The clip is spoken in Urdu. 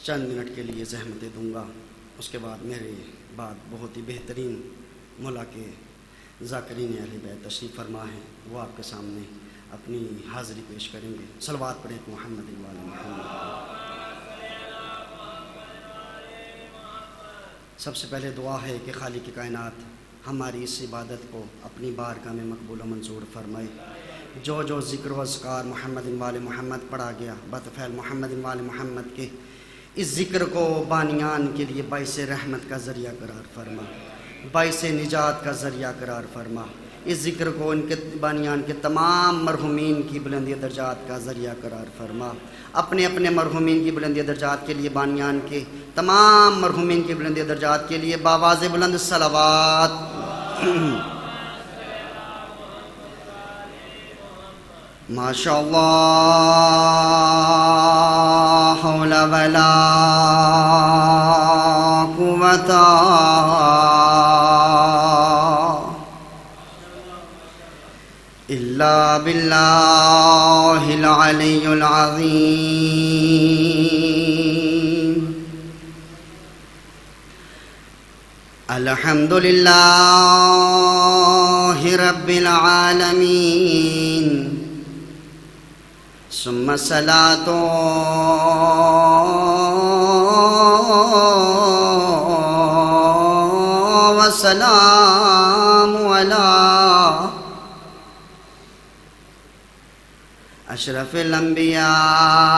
چند منٹ کے لیے زحمتیں دوں گا، اس کے بعد میرے بعد بہت ہی بہترین مولا کے ذاکرین اہل بیت تشریف فرما ہیں، وہ آپ کے سامنے اپنی حاضری پیش کریں گے۔ صلوات پڑھیں محمد وعلی محمد۔ سب سے پہلے دعا ہے کہ خالق کائنات ہماری اس عبادت کو اپنی بارگاہ میں مقبول و منظور فرمائے۔ جو ذکر و اذکار محمد وعلی محمد پڑھا گیا بطفیل محمد وعلی محمد کے، اس ذکر کو بانیان کے لیے باعث رحمت کا ذریعہ قرار فرما، باعث نجات کا ذریعہ قرار فرما۔ اس ذکر کو ان کے بانیان کے تمام مرحومین کی بلندی درجات کا ذریعہ قرار فرما۔ اپنے اپنے مرحومین کی بلندی درجات کے لیے، بانیان کے تمام مرحومین کی بلندی درجات کے لیے باواز بلند صلوات۔ ماشاء اللہ حول ولا قوت الا باللہ العلی العظیم۔ الحمد للہ رب العالمین، ثم الصلاۃ والسلام علی اشرف الانبیاء